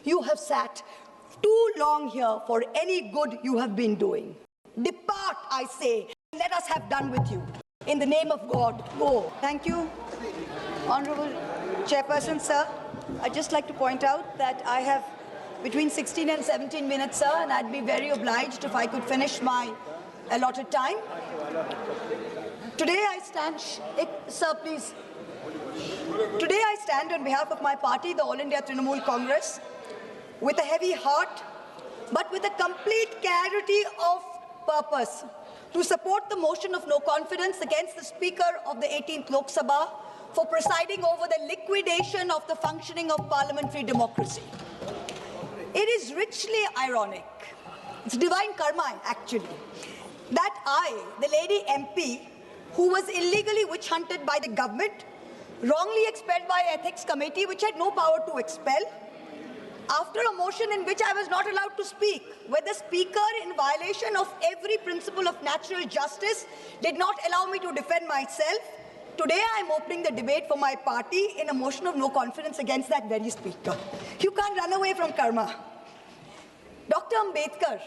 You have sat too long here for any good you have been doing. Depart, I say, let us have done with you. In the name of God, go. Thank you, Honorable Chairperson, sir. I'd just like to point out that I have between 16 and 17 minutes, sir, and I'd be very obliged if I could finish my allotted time. Today I stand, sir, please. Today I stand on behalf of my party, the All India Trinamool Congress, with a heavy heart, but with a complete clarity of purpose, to support the motion of no confidence against the Speaker of the 18th Lok Sabha for presiding over the liquidation of the functioning of parliamentary democracy. It is richly ironic, it's divine karma actually, that I, the lady MP, who was illegally witch-hunted by the government, wrongly expelled by Ethics Committee, which had no power to expel, after a motion in which I was not allowed to speak, where the Speaker, in violation of every principle of natural justice, did not allow me to defend myself, today I am opening the debate for my party in a motion of no confidence against that very Speaker. You can't run away from karma. Dr. Ambedkar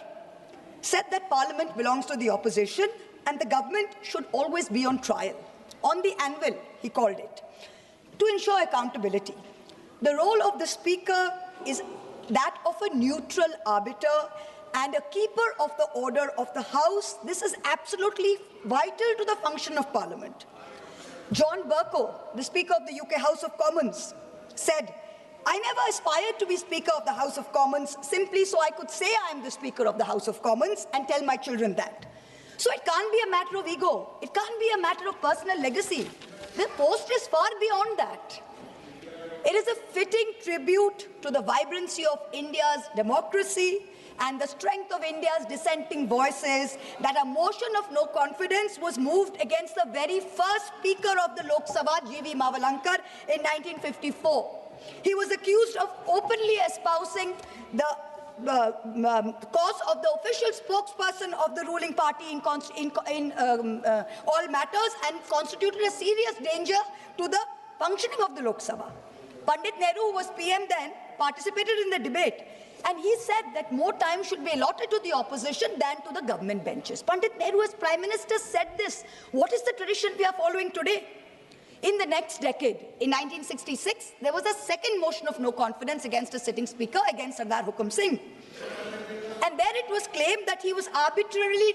said that Parliament belongs to the opposition and the government should always be on trial. On the anvil, he called it, to ensure accountability. The role of the Speaker is that of a neutral arbiter and a keeper of the order of the House. This is absolutely vital to the function of Parliament. John Bercow, the Speaker of the UK House of Commons, said, "I never aspired to be Speaker of the House of Commons simply so I could say I am the Speaker of the House of Commons and tell my children that." So it can't be a matter of ego. It can't be a matter of personal legacy. The post is far beyond that. It is a fitting tribute to the vibrancy of India's democracy and the strength of India's dissenting voices that a motion of no confidence was moved against the very first Speaker of the Lok Sabha, G.V. Mavalankar, in 1954. He was accused of openly espousing the cause of the official spokesperson of the ruling party in all matters and constituted a serious danger to the functioning of the Lok Sabha. Pandit Nehru, who was PM then, participated in the debate, and he said that more time should be allotted to the opposition than to the government benches. Pandit Nehru, as Prime Minister, said this. What is the tradition we are following today? In the next decade, in 1966, there was a second motion of no confidence against a sitting Speaker, against Sardar Hukum Singh. And there it was claimed that he was arbitrarily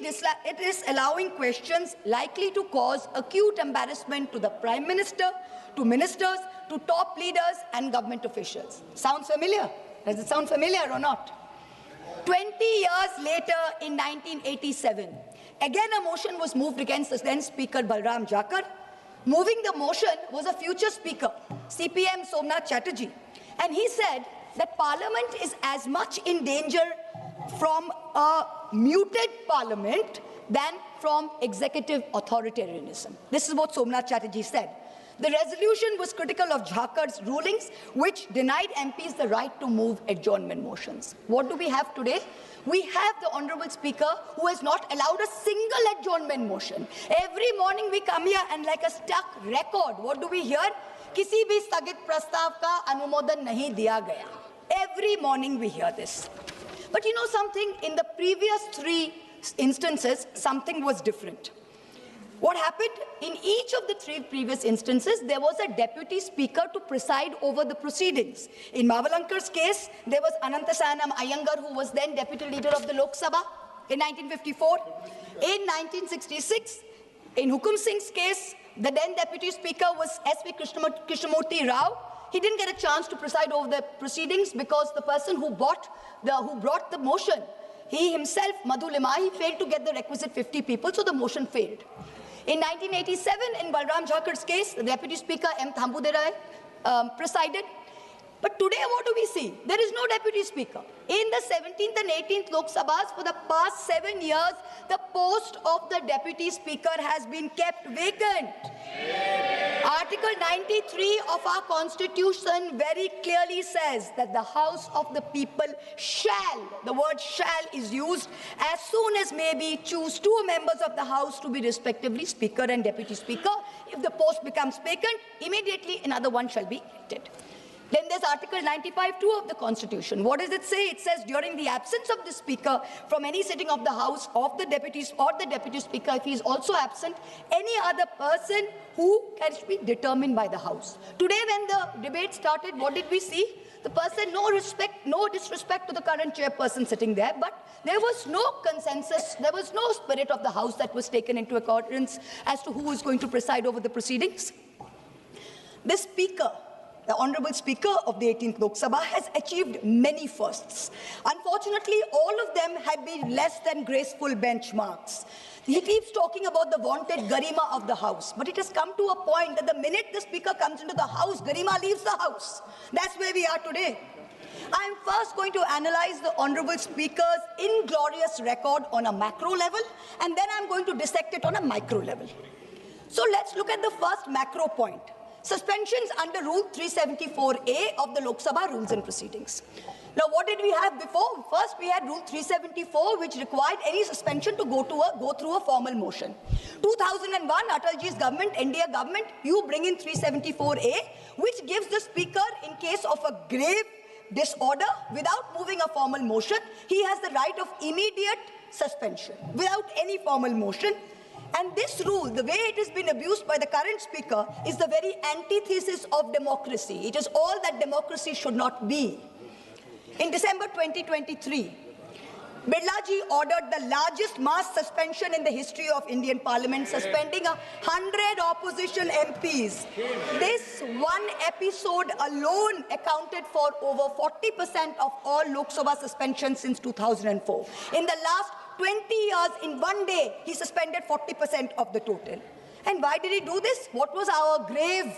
disallowing questions likely to cause acute embarrassment to the Prime Minister, to ministers, to top leaders and government officials. Sounds familiar? Does it sound familiar or not? 20 years later, in 1987, again a motion was moved against the then Speaker Balram Jakar. Moving the motion was a future Speaker, CPM Somnath Chatterjee. And he said that Parliament is as much in danger from a muted Parliament than from executive authoritarianism. This is what Somnath Chatterjee said. The resolution was critical of Jakar's rulings, which denied MPs the right to move adjournment motions. What do we have today? We have the Honourable Speaker who has not allowed a single adjournment motion. Every morning we come here and like a stuck record, what do we hear? Kisi bhi स्थगित प्रस्ताव का अनुमोदन नहीं दिया गया. Every morning we hear this. But you know something? In the previous 3 instances, something was different. What happened? In each of the 3 previous instances, there was a deputy speaker to preside over the proceedings. In Mavalankar's case, there was Anantasayanam Iyengar, who was then deputy leader of the Lok Sabha in 1954. In 1966, in Hukum Singh's case, the then deputy speaker was S.V. Krishnamurti Rao. He didn't get a chance to preside over the proceedings because the person who brought the motion, he himself, Madhu Limahi, failed to get the requisite 50 people, so the motion failed. In 1987, in Balram Jakar's case, the Deputy Speaker M. Thambuderai presided. But today, what do we see? There is no Deputy Speaker. In the 17th and 18th Lok Sabhas, for the past 7 years, the post of the Deputy Speaker has been kept vacant. Article 93 of our Constitution very clearly says that the House of the People shall, the word shall is used, as soon as may be, choose 2 members of the House to be respectively Speaker and Deputy Speaker. If the post becomes vacant, immediately another one shall be elected. Then there's Article 95(2) of the Constitution. What does it say? It says, during the absence of the Speaker from any sitting of the House, of the deputies or the Deputy Speaker, if he is also absent, any other person who can be determined by the House. Today, when the debate started, what did we see? The person, no disrespect to the current chairperson sitting there, but there was no consensus, there was no spirit of the House that was taken into accordance as to who was going to preside over the proceedings. The Speaker, the Honourable Speaker of the 18th Lok Sabha, has achieved many firsts. Unfortunately, all of them have been less than graceful benchmarks. He keeps talking about the vaunted garima of the House, but it has come to a point that the minute the Speaker comes into the House, garima leaves the House. That's where we are today. I am first going to analyze the Honourable Speaker's inglorious record on a macro level, and then I'm going to dissect it on a micro level. So let's look at the first macro point. Suspensions under Rule 374A of the Lok Sabha Rules and Proceedings. Now, what did we have before? First, we had Rule 374, which required any suspension to go through a formal motion. 2001, Atalji's government, NDA government, you bring in 374A, which gives the Speaker, in case of a grave disorder, without moving a formal motion, he has the right of immediate suspension, without any formal motion. And this rule, the way it has been abused by the current Speaker, is the very antithesis of democracy. It is all that democracy should not be. In December 2023, Birlaji ordered the largest mass suspension in the history of Indian Parliament, suspending 100 opposition MPs. This one episode alone accounted for over 40% of all Lok Sabha suspensions since 2004. In the last 20 years, in one day, he suspended 40% of the total. And why did he do this? What was our grave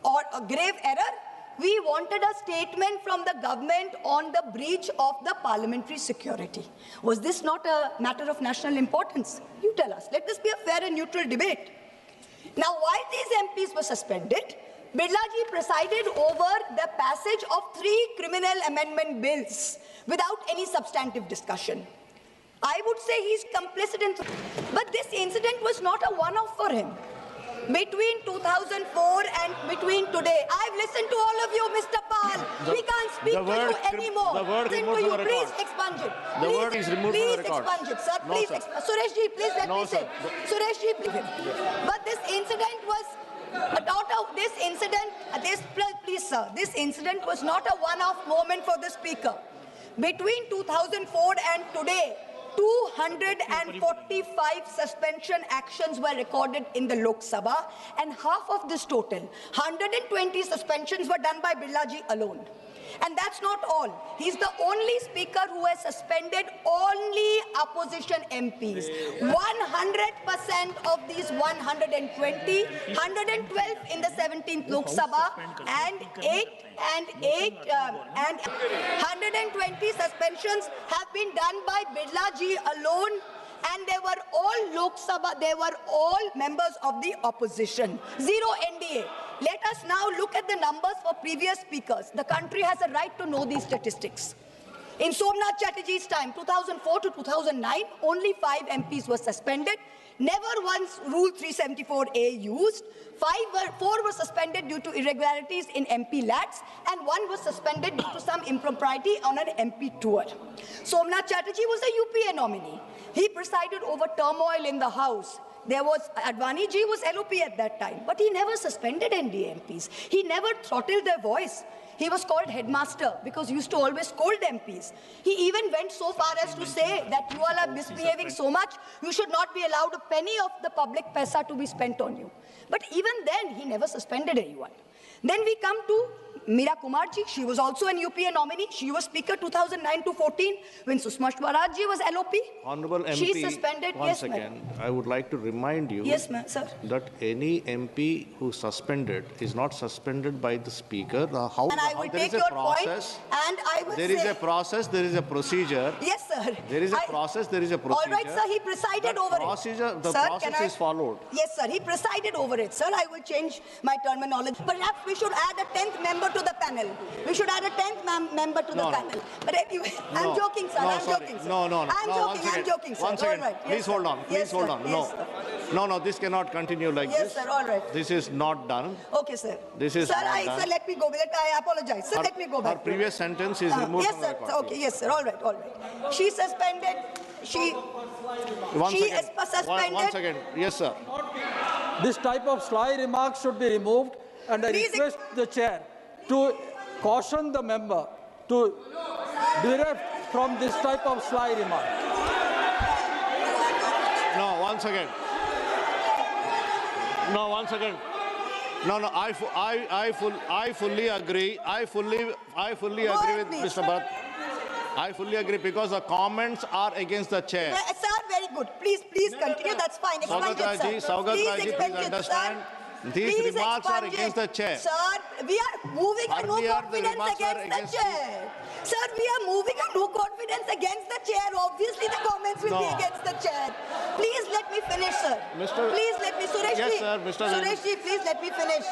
error? We wanted a statement from the government on the breach of the parliamentary security. Was this not a matter of national importance? You tell us. Let this be a fair and neutral debate. Now, while these MPs were suspended, Birlaji presided over the passage of 3 criminal amendment bills without any substantive discussion. I would say he's complicit in, but this incident was not a one-off for him. Between 2004 and between today, I've listened to all of you, Mr. Pal. We can't speak to you anymore. The word removed from the record. Please expunge it. The word is removed from the record. Please expunge it, sir. No, Please, sir. Sureshji, please let No, me say. sir. Sureshji, please. But this incident was not a, this incident, please, sir. This incident was not a one-off moment for the Speaker. Between 2004 and today, 245 suspension actions were recorded in the Lok Sabha, and half of this total, 120 suspensions, were done by Birlaji alone. And that's not all. He's the only Speaker who has suspended only opposition MPs. 100% of these 120, 112 in the 17th Lok Sabha, and 120 suspensions have been done by Birlaji alone, and they were all Lok Sabha, they were all members of the opposition. Zero NDA. Let us now look at the numbers for previous speakers. The country has a right to know these statistics. In Somnath Chatterjee's time, 2004 to 2009, only 5 MPs were suspended. Never once Rule 374A used. 4 were suspended due to irregularities in MP lads, and 1 was suspended due to some impropriety on an MP tour. Somnath Chatterjee was a UPA nominee. He presided over turmoil in the House. There was, Advani ji was LOP at that time, but he never suspended NDA MPs. He never throttled their voice. He was called headmaster because he used to always scold MPs. He even went so far as to say that you all are misbehaving so much, you should not be allowed a penny of the public paisa to be spent on you. But even then, he never suspended anyone. Then we come to Meera Kumarji. She was also an UPA nominee. She was Speaker 2009 to 14 when Sushma Swaraj ji was LOP. Honorable MP, she suspended. Once Yes, again, I would like to remind you sir. that any MP who suspended is not suspended by the Speaker. The House, And I will there take is a your process. point, and I will There say, is a process, there is a procedure. yes, sir. There is a process, there is a procedure. All right, sir, he presided over it. The Sir, process is followed. Yes, sir, he presided over it. Sir, I will change my terminology. Perhaps we should add a 10th member to to the panel. We should add a 10th member to the No, no. panel. But anyway, I'm joking, sir. No, I'm sorry. joking, sir. No, I'm joking. I'm joking, sir. One second. All right. Please Yes, hold sir. on. Yes, Please hold sir. on. Yes, No. sir. No, this cannot continue like Yes, this. sir. All right. This is not done. Okay, sir. This is sir, not done. sir, let me go. I apologize. Sir, let me go Her back. previous sentence is removed Yes, from the sir. record. Okay, yes, sir. All right, all right. She suspended. One She second. is suspended. One second. Yes, sir. This type of sly remarks should be removed, and I Please request the chair to caution the member to direct from this type of sly remark. No, one second. No, one second. No, I fully agree. I fully Go agree ahead, with please. Mr. Bharat. I fully agree because the comments are against the chair. Sir, very good. Please continue. That's fine. Expunge it, sir. Saugat Please Raji, expunge please it, understand. sir. These Please remarks are expunge against it. the chair. Sir, we are moving a no Earlier, the confidence remarks were against the against chair. Sir, we are moving a no confidence against the chair. Obviously, the comments will be No. against the chair. Please let me finish, sir. Mr. Please let me, Suresh Yes, ji. sir, Mr. Suresh ji, please let me finish.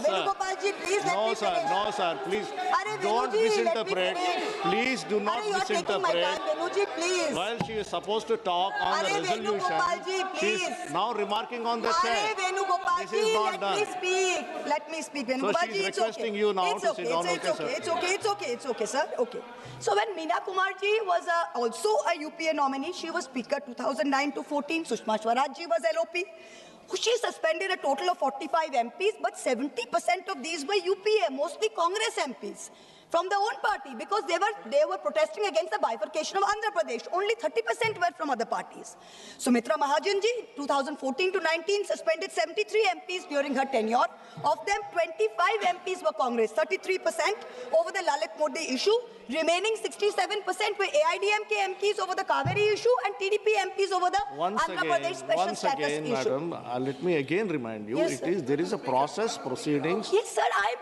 Venugopal ji, please let No, me sir. finish. No, sir. Please Arey, don't Venu ji, let me misinterpret. finish. Please do not Arey, you are taking my misinterpret. time, Venu ji, please. While she is supposed to talk on the Arey, resolution, Venugopal ji, she is please. now remarking on the Arey, chair. Venugopal This ji, is not let done. me speak. Let me speak, Venugopal she's ji. It's requesting okay. you now It's to okay. sit down. It's Okay, okay. sir. It's okay. It's okay. It's okay, sir. Okay. So when Meena Kumar ji was also a UPA nominee, she was Speaker 2009 to 14. Sushma Swaraj ji was LOP. She suspended a total of 45 MPs, but 70% of these were UPA, mostly Congress MPs from their own party, because they were protesting against the bifurcation of Andhra Pradesh. Only 30% were from other parties. Sumitra Mahajan ji, 2014 to 19, suspended 73 MPs during her tenure. Of them, 25 MPs were Congress, 33% over the Lalit Modi issue. Remaining 67% were AIDMK MPs over the Kaveri issue and TDP MPs over the Andhra Pradesh special status issue. Madam, let me again remind you, Yes, there is a process, proceedings Yes, sir.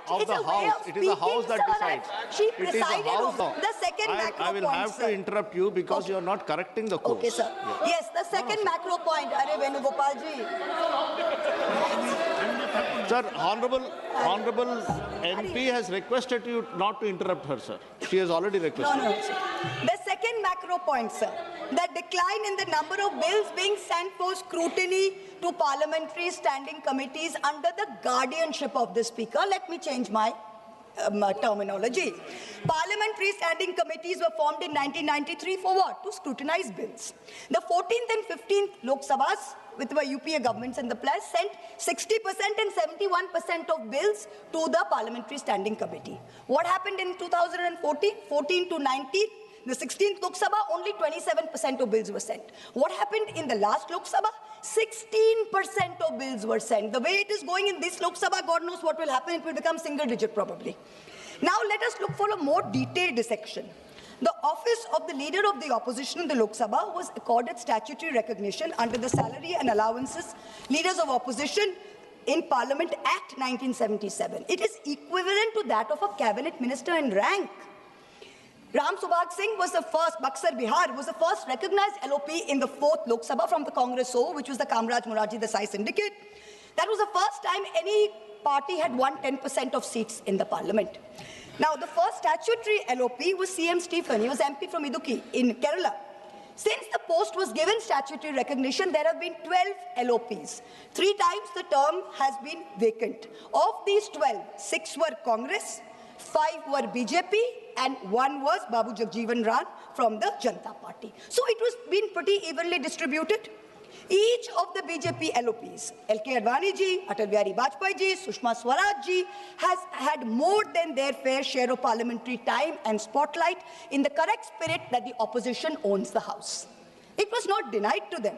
of It's the a way House. of It is the speaking, House that sir. decides. She It is the presided House. over the second macro I will point, have sir. to interrupt you because you are not correcting the course. Okay, sir. Yes, the second macro point. Arey Venugopal ji. Sir, honorable MP has requested you not to interrupt her, sir. She has already requested. No. The second macro point, sir. The decline in the number of bills being sent for scrutiny to parliamentary standing committees under the guardianship of the Speaker. Let me change my terminology. Parliamentary standing committees were formed in 1993 for what? To scrutinize bills. The 14th and 15th Lok Sabhas, with the UPA governments in the place, sent 60% and 71% of bills to the Parliamentary Standing Committee. What happened in 2014? 14 to 19? The 16th Lok Sabha, only 27% of bills were sent. What happened in the last Lok Sabha? 16% of bills were sent. The way it is going in this Lok Sabha, God knows what will happen. It will become single digit probably. Now let us look for a more detailed dissection. The office of the leader of the opposition in the Lok Sabha was accorded statutory recognition under the Salary and Allowances Leaders of Opposition in Parliament Act 1977. It is equivalent to that of a cabinet minister in rank. Ram Subhag Singh was the first, Buxar Bihar was the first recognized LOP in the 4th Lok Sabha from the Congress O, which was the Kamraj Morarji Desai syndicate. That was the first time any party had won 10% of seats in the parliament. Now, the first statutory LOP was CM Stephen. He was MP from Idukki in Kerala. Since the post was given statutory recognition, there have been 12 LOPs. 3 times the term has been vacant. Of these 12, 6 were Congress, 5 were BJP, and 1 was Babu Jagjeevan Ram from the Janata Party. So it was been pretty evenly distributed. Each of the BJP LOPs, LK Advani ji, Atal Bihari Vajpayee ji, Sushma Swaraj ji, has had more than their fair share of parliamentary time and spotlight in the correct spirit that the opposition owns the House. It was not denied to them.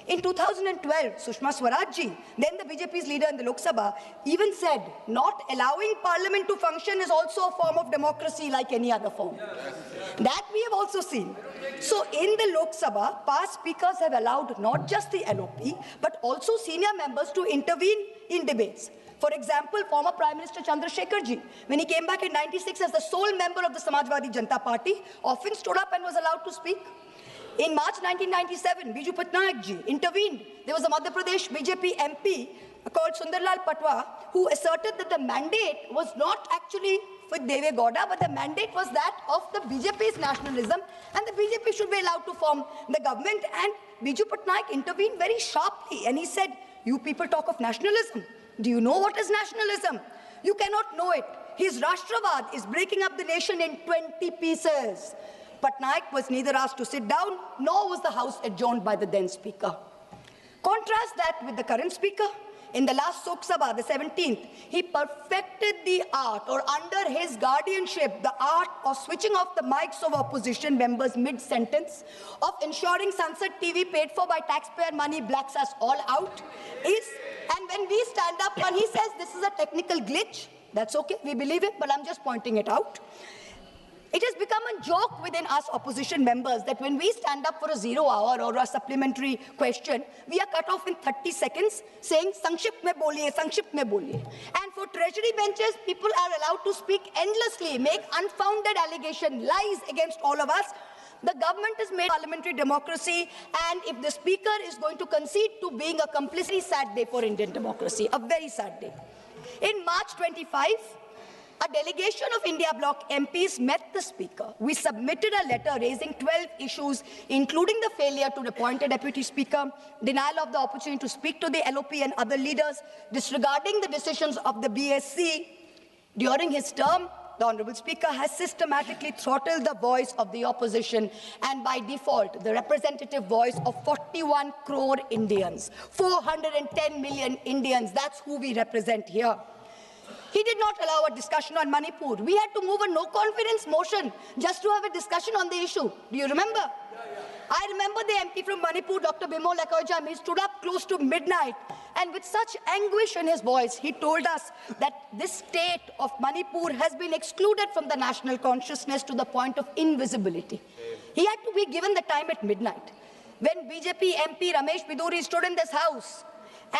In 2012, Sushma Swaraj ji, then the BJP's leader in the Lok Sabha, even said, not allowing parliament to function is also a form of democracy like any other form. That we have also seen. So in the Lok Sabha, past speakers have allowed not just the LOP, but also senior members to intervene in debates. For example, former Prime Minister Chandrasekhar ji, when he came back in 96 as the sole member of the Samajwadi Janata Party, often stood up and was allowed to speak. In March 1997, Biju Patnaik ji intervened. There was a Madhya Pradesh BJP MP called Sundarlal Patwa, who asserted that the mandate was not actually for Deve Gowda, but the mandate was that of the BJP's nationalism, and the BJP should be allowed to form the government. And Biju Patnaik intervened very sharply, and he said, "You people talk of nationalism. Do you know what is nationalism? You cannot know it. His Rashtravad is breaking up the nation in 20 pieces." Patnaik was neither asked to sit down, nor was the House adjourned by the then Speaker. Contrast that with the current Speaker. In the last Lok Sabha, the 17th, he perfected the art, or under his guardianship, the art of switching off the mics of opposition members mid-sentence, of ensuring Sansad TV paid for by taxpayer money blacks us all out. And when we stand up and he says this is a technical glitch, that's okay, we believe it, but I'm just pointing it out. It has become a joke within us opposition members that when we stand up for a 0 hour or a supplementary question, we are cut off in 30 seconds saying, "Sankshipt mein boliye, sankshipt mein boliye." And for treasury benches, people are allowed to speak endlessly, make unfounded allegations, lies against all of us. The government has made parliamentary democracy, and if the Speaker is going to concede to being a complicity, sad day for Indian democracy, a very sad day. In March 25, a delegation of India Bloc MPs met the Speaker. We submitted a letter raising 12 issues, including the failure to appoint a Deputy Speaker, denial of the opportunity to speak to the LOP and other leaders, disregarding the decisions of the BSC. During his term, the Honourable Speaker has systematically throttled the voice of the opposition and by default, the representative voice of 41 crore Indians, 410 million Indians. That's who we represent here. He did not allow a discussion on Manipur. We had to move a no-confidence motion just to have a discussion on the issue. Do you remember? I remember the MP from Manipur, Dr. Bimol Ekojam. He stood up close to midnight, and with such anguish in his voice, he told us that this state of Manipur has been excluded from the national consciousness to the point of invisibility. He had to be given the time at midnight. When BJP MP Ramesh Biduri stood in this house,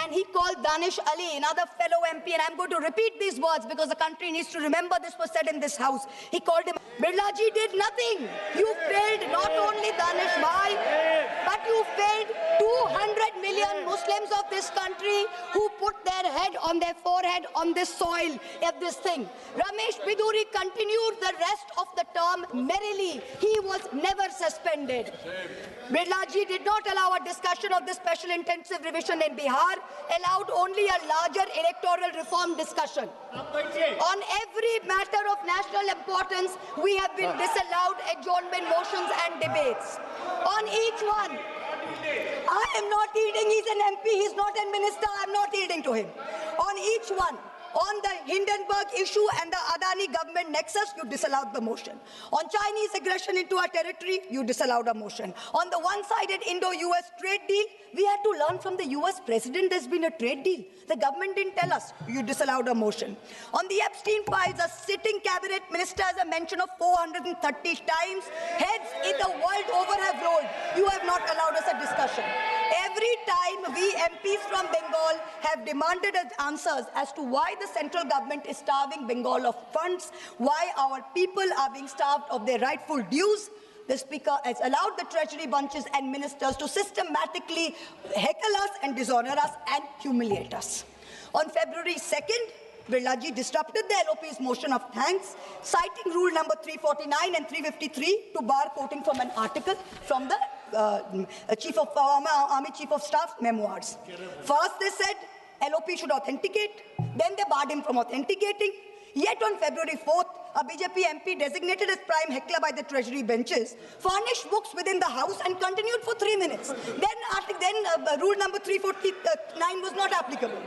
and he called Danish Ali, another fellow MP, and I'm going to repeat these words because the country needs to remember this was said in this house. He called him, "Birlaji did nothing. You failed not only Danish Bhai, but you failed 200 million Muslims of this country who put their head on their forehead on this soil of this thing." Ramesh Biduri continued the rest of the term merrily. He was never suspended. Birlaji did not allow a discussion of the special intensive revision in Bihar, allowed only a larger electoral reform discussion. On every matter of national importance, we have been disallowed adjournment motions and debates. On each one, I am not yielding. He's an MP, he's not a minister. I'm not yielding to him. On each one, on the Hindenburg issue and the Adani government nexus, you disallowed the motion. On Chinese aggression into our territory, you disallowed a motion. On the one-sided Indo-US trade deal, we had to learn from the US president there's been a trade deal. The government didn't tell us. You disallowed a motion. On the Epstein files, a sitting cabinet minister has a mention of 430 times. Heads in the world over have rolled. You have not allowed us a discussion. Every time we MPs from Bengal have demanded answers as to why the central government is starving Bengal of funds, why our people are being starved of their rightful dues, the Speaker has allowed the treasury bunches and ministers to systematically heckle us and dishonor us and humiliate us. On February 2nd, Birlaji disrupted the LOP's motion of thanks, citing rule number 349 and 353 to bar quoting from an article from the Army Chief of Staff's memoirs. First, they said LOP should authenticate. Then they barred him from authenticating. Yet on February 4th, a BJP MP designated as prime heckler by the treasury benches furnished books within the House and continued for 3 minutes. Then rule number 349 was not applicable.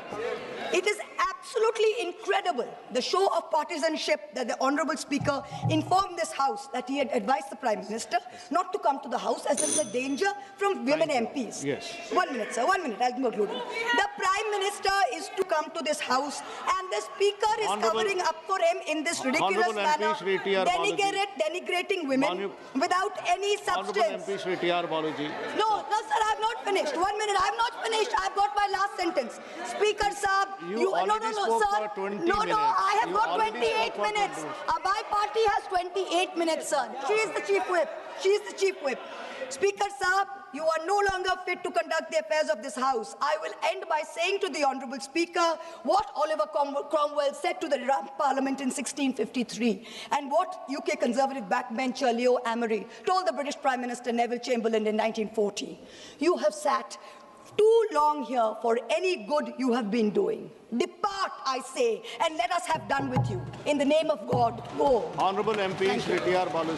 It is absolutely incredible, the show of partisanship that the Honourable Speaker informed this House that he had advised the Prime Minister not to come to the House as there is a danger from women MPs. Yes. 1 minute, sir, 1 minute, I'll conclude. The Prime Minister is to come to this House and the Speaker is covering up for him in this ridiculous manner, denigrating women without any substance. Honourable MP Shri T.R. Baluji. No, sir, I have not finished. 1 minute, I have not finished. I have got my last sentence. Speaker Saab, no, already spoke sir. for 20 No, minutes. I have You got already 28 spoke for 20 minutes. My party has 28 minutes, sir. She is the chief whip. She is the chief whip. Speaker Saab, you are no longer fit to conduct the affairs of this House. I will end by saying to the Honourable Speaker what Oliver Cromwell said to the Iran Parliament in 1653 and what UK Conservative backbencher Leo Amery told the British Prime Minister Neville Chamberlain in 1940. You have sat too long here for any good you have been doing. Depart, I say, and let us have done with you. In the name of God, go. Honorable MP Shri T.R. Balu.